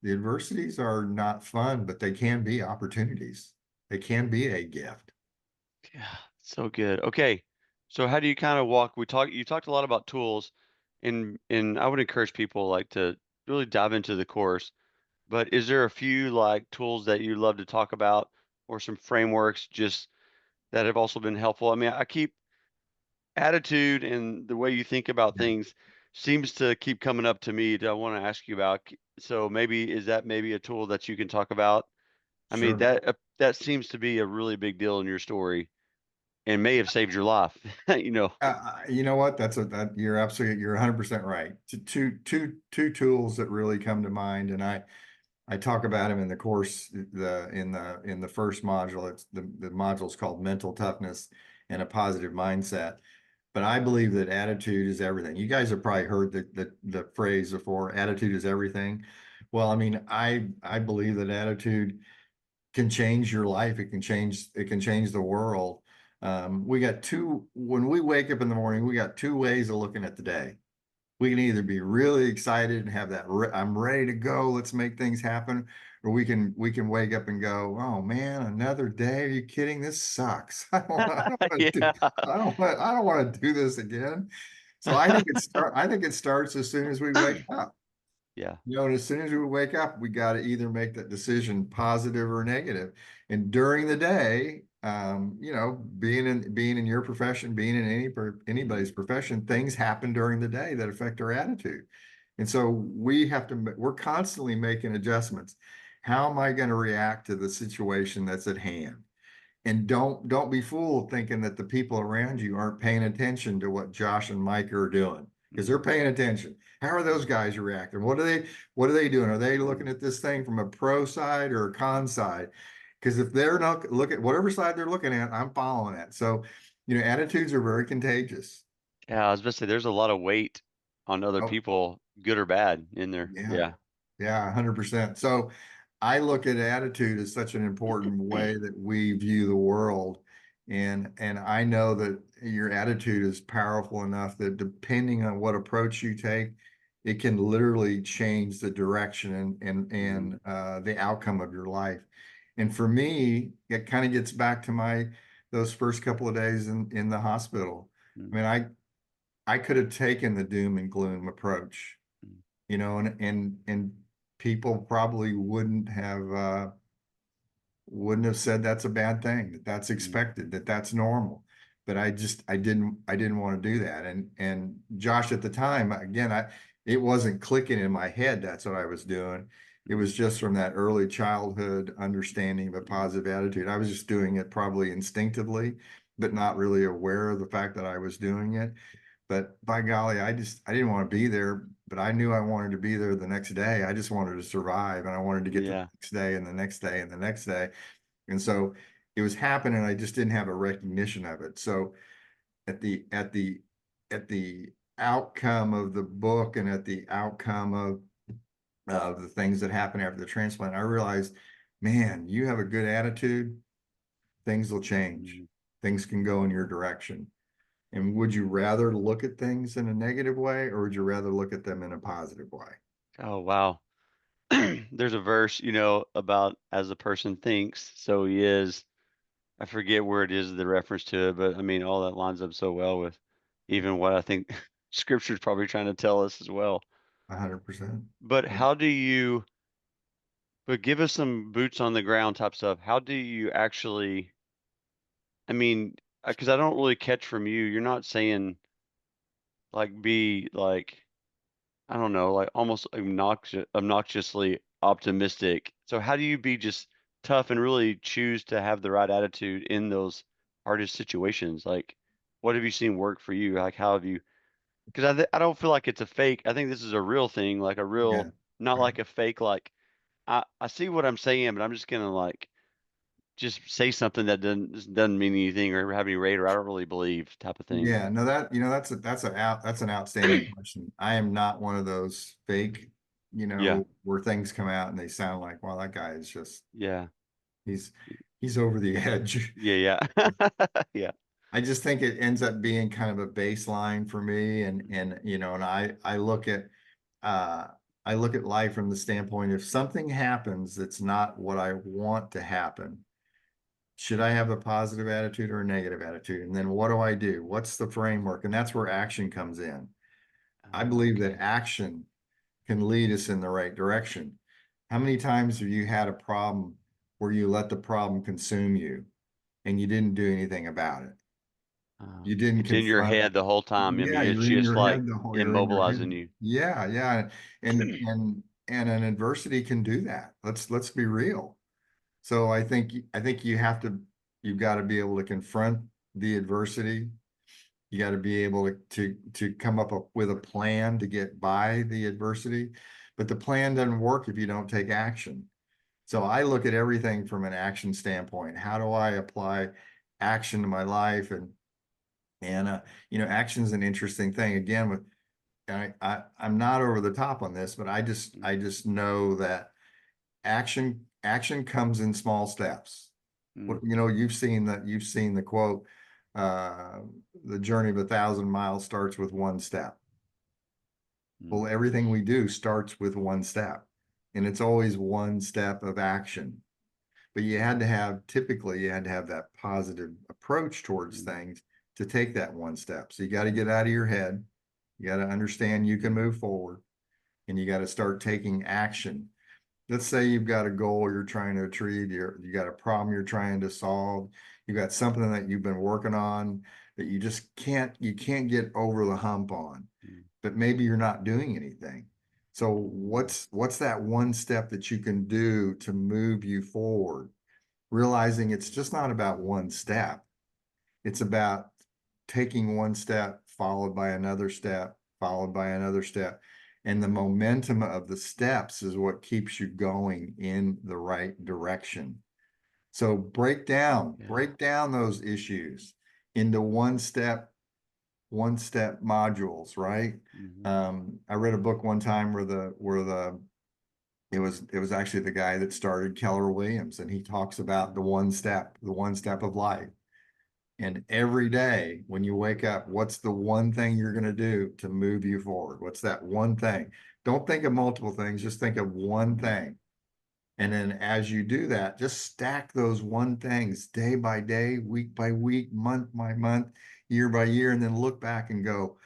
the adversities are not fun, but they can be opportunities. They can be a gift. Yeah, so good. Okay. So how do you kind of you talked a lot about tools and I would encourage people like to really dive into the course, but is there a few like tools that you love to talk about or some frameworks just that have also been helpful? I mean, I keep attitude and the way you think about Yeah, things seems to keep coming up to me that I want to ask you about. So maybe is that maybe a tool that you can talk about? I mean, sure. that seems to be a really big deal in your story and may have saved your life, you know. You know what? You're 100% right. Two tools that really come to mind, and I talk about them in the course, in the first module. It's the module is called mental toughness and a positive mindset. But I believe that attitude is everything. You guys have probably heard the phrase before, attitude is everything. Well, I mean, I believe that attitude can change your life. It can change the world. When we wake up in the morning, we got 2 ways of looking at the day. We can either be really excited and have I'm ready to go, let's make things happen, or we can wake up and go, oh man, another day. Are you kidding? This sucks. I don't want to do Yeah. I don't want to do this again. So I think it starts as soon as we wake up. Yeah. And as soon as we wake up, we got to either make that decision positive or negative. And during the day, being in your profession, being in anybody's profession, things happen during the day that affect our attitude. And so we're constantly making adjustments. How am I going to react to the situation that's at hand? And don't be fooled thinking that the people around you aren't paying attention to what Josh and Mike are doing, because they're paying attention. How are those guys reacting? What are they doing? Are they looking at this thing from a pro side or a con side? Because if they're not looking at whatever side they're looking at, I'm following it. So, attitudes are very contagious. Yeah, I was about to say there's a lot of weight on other Oh, people, good or bad, in there. yeah. Yeah. Yeah, 100%. So I look at attitude as such an important way that we view the world. And I know that your attitude is powerful enough that depending on what approach you take, it can literally change the direction and the outcome of your life. And for me, it kind of gets back to those first couple of days in the hospital. I mean, I could have taken the doom and gloom approach, and people probably wouldn't have said that's a bad thing, that's expected, that's normal. But I didn't want to do that. And Josh, at the time, again, it wasn't clicking in my head that's what I was doing. It was just from that early childhood understanding of a positive attitude. I was just doing it probably instinctively, but not really aware of the fact that I was doing it. But by golly, I didn't want to be there, but I knew I wanted to be there the next day. I just wanted to survive, and I wanted to get to the next day and the next day and the next day. And so it was happening. I just didn't have a recognition of it. So at the outcome of the book and at the outcome of the things that happen after the transplant, I realized, man, you have a good attitude, things will change. Things can go in your direction. And would you rather look at things in a negative way, or would you rather look at them in a positive way? Oh, wow. There's a verse, about as a person thinks, so he is. I forget where it is, the reference to it, but I mean, all that lines up so well with even what I think scripture's probably trying to tell us as well. 100%. But but give us some boots on the ground type stuff. How do you actually, I mean, because I don't really catch from you, you're not saying be like, I don't know, like almost obnoxiously optimistic. So how do you be just tough and really choose to have the right attitude in those hardest situations? Like, what have you seen work for you? Like, how have you? Because I don't feel like it's a fake. I think this is a real thing, like a Yeah. real, not like a fake. Like, I see what I'm saying, but I'm just gonna just say something that doesn't mean anything or have any weight or I don't really believe type of thing. Yeah, no, that's an outstanding question. I am not one of those fake, Yeah, where things come out and they sound like, well, that guy is just yeah, he's he's over the edge. yeah, yeah. I just think it ends up being kind of a baseline for me, and uh I look at life from the standpoint, if something happens that's not what I want to happen, should I have a positive attitude or a negative attitude? And then what do I do? What's the framework? And that's where action comes in. I believe that Okay. action can lead us in the right direction. How many times have you had a problem where you let the problem consume you and you didn't do anything about it? You didn't It's in your confront. head the whole time. I Yeah, mean, it's you're in just your like head the whole, you're in your immobilizing head. you. Yeah, yeah. And an adversity can do that. Let's be real. So I think you've got to be able to confront the adversity. You got to be able to come up with a plan to get by the adversity, but the plan doesn't work if you don't take action. So I look at everything from an action standpoint. How do I apply action to my life? And action is an interesting thing. Again, I'm not over the top on this, but I just know that action comes in small steps. Mm, You've seen the quote, uh, the journey of 1,000 miles starts with one step. mm, Well, everything we do starts with one step, and it's always one step of action. But typically you had to have that positive approach towards mm, things to take that one step. So you got to get out of your head. You got to understand you can move forward, and you got to start taking action. Let's say you've got a goal you're trying to achieve, you got a problem you're trying to solve, you got something that you've been working on that you just can't get over the hump on, but maybe you're not doing anything. So what's that one step that you can do to move you forward? Realizing it's just not about one step. It's about taking one step, followed by another step, followed by another step. And the momentum of the steps is what keeps you going in the right direction. So break down those issues into one step modules, right? I read a book one time where it was actually the guy that started Keller Williams, and he talks about the one step of life. And every day when you wake up, what's the one thing you're going to do to move you forward? What's that one thing? Don't think of multiple things, just think of one thing. And then as you do that, just stack those one things day by day, week by week, month by month, year by year, and then look back and go,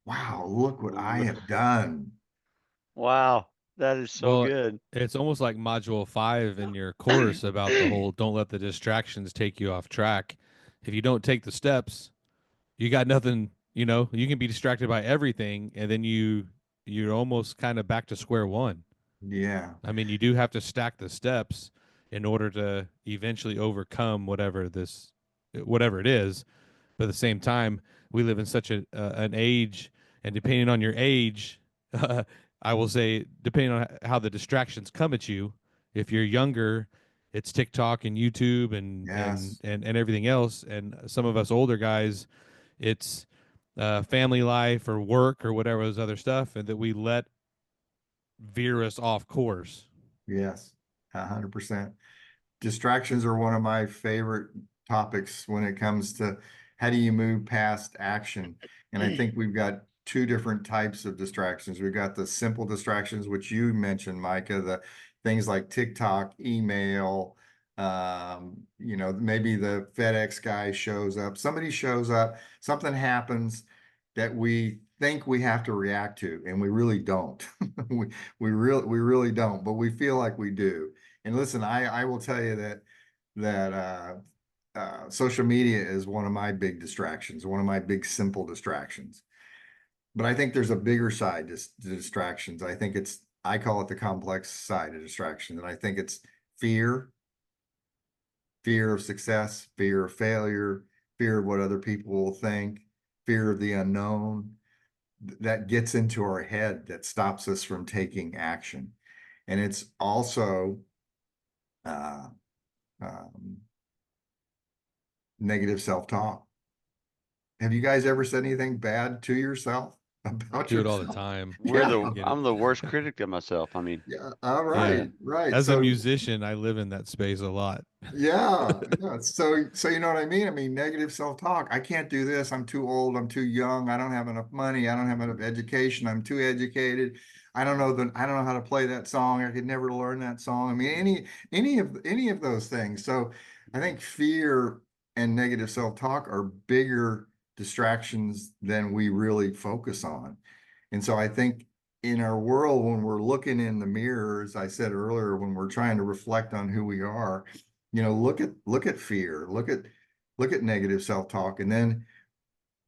wow, look what I have done. Wow, that is so Well, good. it's almost like module 5 in your course about the whole don't let the distractions take you off track. If you don't take the steps, you got nothing, you can be distracted by everything, and then you're almost kind of back to square one. Yeah. I mean, you do have to stack the steps in order to eventually overcome whatever it is. But at the same time, we live in such an age, and depending on your age, I will say, depending on how the distractions come at you, if you're younger, it's TikTok and YouTube Yes. and everything else. And some of us older guys, it's family life or work or whatever those other stuff, and that we let veer us off course. Yes. 100%. Distractions are one of my favorite topics when it comes to how do you move past action. And I think we've got two different types of distractions. We've got the simple distractions, which you mentioned, Micah, the things like TikTok, email, maybe the FedEx guy shows up, somebody shows up, something happens that we think we have to react to, and we really don't. We really don't, but we feel like we do. And listen, I will tell you that social media is one of my big distractions, one of my big simple distractions. But I think there's a bigger side to distractions. I call it the complex side of distraction. And I think it's fear, fear of success, fear of failure, fear of what other people will think, fear of the unknown that gets into our head that stops us from taking action. And it's also uh, um, negative self-talk. Have you guys ever said anything bad to yourself about Do it all the yourself? time. Yeah. I'm the worst critic to myself. I mean, Yeah. All Yeah. right. Right. As a So musician, I live in that space a lot. yeah. Yeah. So you know what I mean? I mean, negative self-talk. I can't do this. I'm too old. I'm too young. I don't have enough money. I don't have enough education. I'm too educated. I don't know how to play that song. I could never learn that song. I mean, any of those things. So I think fear and negative self-talk are bigger distractions than we really focus on. And so I think in our world, when we're looking in the mirror, as I said earlier, when we're trying to reflect on who we are, look at fear, look at negative self-talk, and then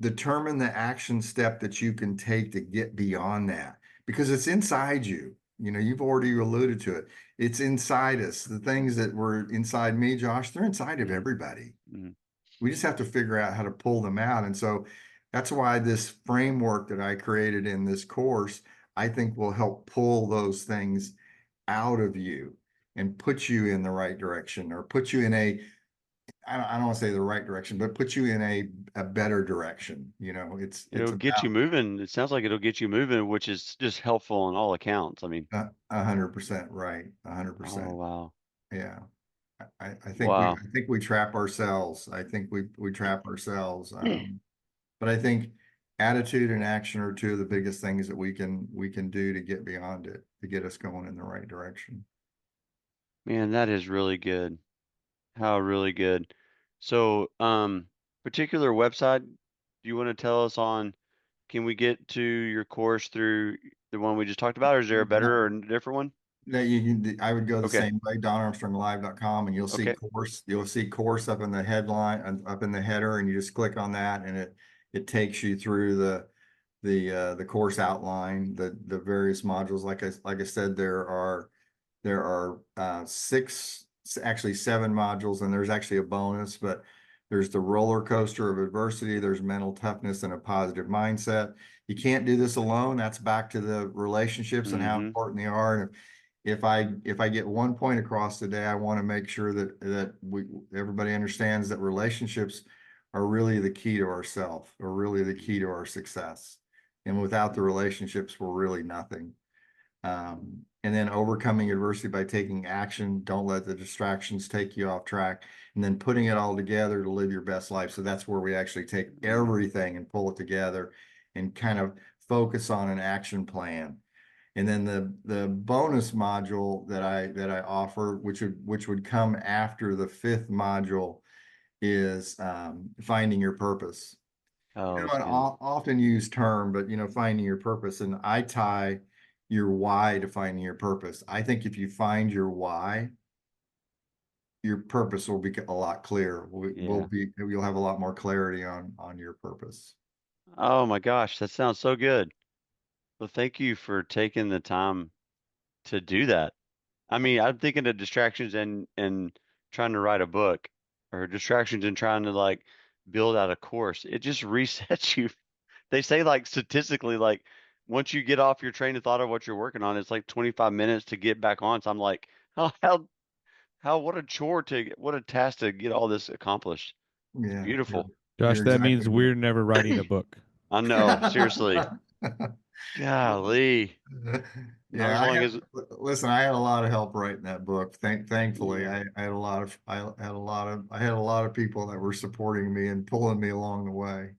determine the action step that you can take to get beyond that, because it's inside you. You've already alluded to it. It's inside us. The things that were inside me, Josh, they're inside of everybody. mm, We just have to figure out how to pull them out. And so that's why this framework that I created in this course, I think will help pull those things out of you and put you in the right direction, or put you in I don't want to say the right direction, but put you in a better direction. It's it'll get you about moving. It sounds like it'll get you moving, which is just helpful on all accounts. I mean, 100% right. oh 100%. wow, Yeah. wow. I think we trap ourselves. I think we trap ourselves. But I think attitude and action are two of the biggest things that we can do to get beyond it, to get us going in the right direction. Man, that is really good. How really good. So, particular website, do you want to tell us on can we get to your course through the one we just talked about, or is there a better or a different one? That you can, I would go the Okay. same way, donarmstronglive.com, and you'll see Okay. course up in the headline, up in the header, and you just click on that, and it takes you through the course outline, the various modules. Like I said, there are actually 7 modules, and there's actually a bonus, but there's the roller coaster of adversity, there's mental toughness and a positive mindset. You can't do this alone. That's back to the relationships and how Mm-hmm. important they are. And if I get one point across today, I want to make sure that everybody understands that relationships are really the key to ourself, or really the key to our success. And without the relationships, we're really nothing. And then overcoming adversity by taking action. Don't let the distractions take you off track, and then putting it all together to live your best life. So that's where we actually take everything and pull it together and kind of focus on an action plan. And then the bonus module that I offer, which would come after the 5th module, is finding your purpose. Oh, that's An good. often used term, but finding your purpose, and I tie your why to finding your purpose. I think if you find your why, your purpose will be a lot clearer. Yeah. You'll have a lot more clarity on your purpose. Oh my gosh, that sounds so good. Well, thank you for taking the time to do that. I mean, I'm thinking of distractions and trying to write a book, or distractions and trying to like build out a course. It just resets you. They say like statistically, like once you get off your train of thought of what you're working on, it's like 25 minutes to get back on. So I'm like, what a chore what a task to get all this accomplished. It's Yeah, beautiful. Josh, you're that exactly means we're never writing a book. I know, seriously. right. Golly. Not Yeah, as long as listen, I had a lot of help writing that book. Thankfully, yeah. I had a lot of people that were supporting me and pulling me along the way.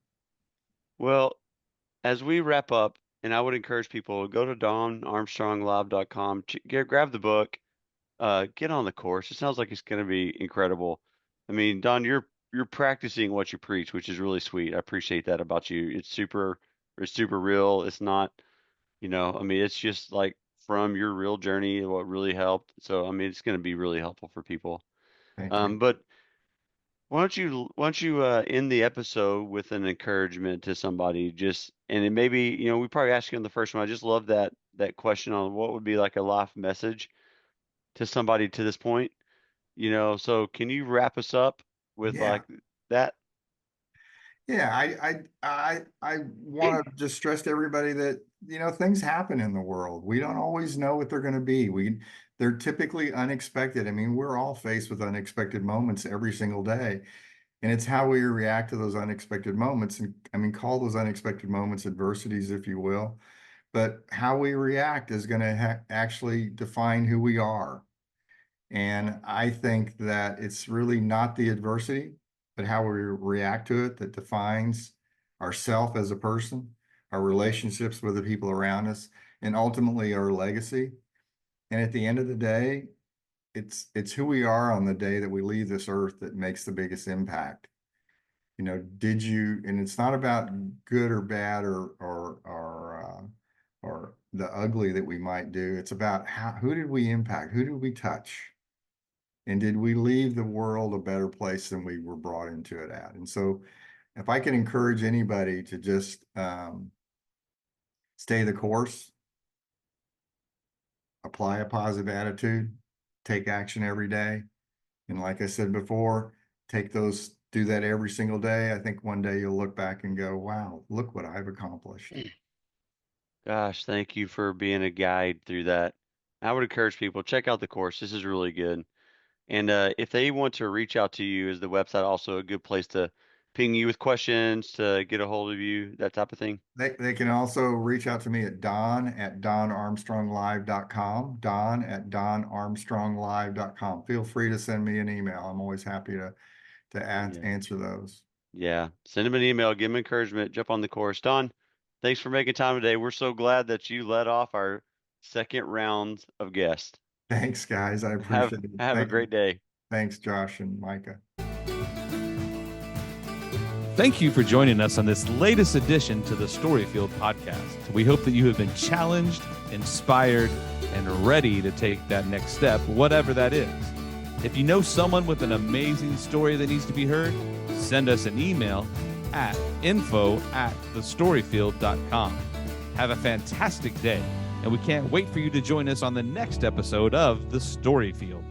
Well, as we wrap up, and I would encourage people go to donarmstronglive.com, grab the book, get on the course. It sounds like it's going to be incredible. I mean, Don, you're practicing what you preach, which is really sweet. I appreciate that about you. It's super real. It's not, I mean, it's just like from your real journey, what really helped. So, I mean, it's going to be really helpful for people. Thank you. But why don't you end the episode with an encouragement to somebody, just and it maybe we probably asked you on the first one. I just love that question on what would be like a life message to somebody to this point. So can you wrap us up with Yeah. like that? Yeah, I want to just stress to everybody that things happen in the world. We don't always know what they're going to be. They're typically unexpected. I mean, we're all faced with unexpected moments every single day, and it's how we react to those unexpected moments. And I mean, call those unexpected moments adversities, if you will, but how we react is going to actually define who we are. And I think that it's really not the adversity, but how we react to it that defines ourself as a person, our relationships with the people around us, and ultimately our legacy. And at the end of the day, it's who we are on the day that we leave this earth that makes the biggest impact. And it's not about good or bad or the ugly that we might do. It's about who did we impact? Who did we touch? And did we leave the world a better place than we were brought into it at? And so if I can encourage anybody to just stay the course, apply a positive attitude, take action every day. And like I said before, do that every single day. I think one day you'll look back and go, wow, look what I've accomplished. Gosh, thank you for being a guide through that. I would encourage people, check out the course. This is really good. And if they want to reach out to you, is the website also a good place to ping you with questions, to get a hold of you, that type of thing? They can also reach out to me at donarmstronglive.com, don@donarmstronglive.com. Feel free to send me an email. I'm always happy to Yeah. answer those. Yeah. Send them an email, give them encouragement, jump on the course. Don, thanks for making time today. We're so glad that you led off our second round of guests. Thanks, guys. I Have appreciate it. have a great day. Thanks, Josh and Micah. Thank you for joining us on this latest edition to the StoryField podcast. We hope that you have been challenged, inspired, and ready to take that next step, whatever that is. If you know someone with an amazing story that needs to be heard, send us an email at info@thestoryfield.com. Have a fantastic day, and we can't wait for you to join us on the next episode of The StoryField.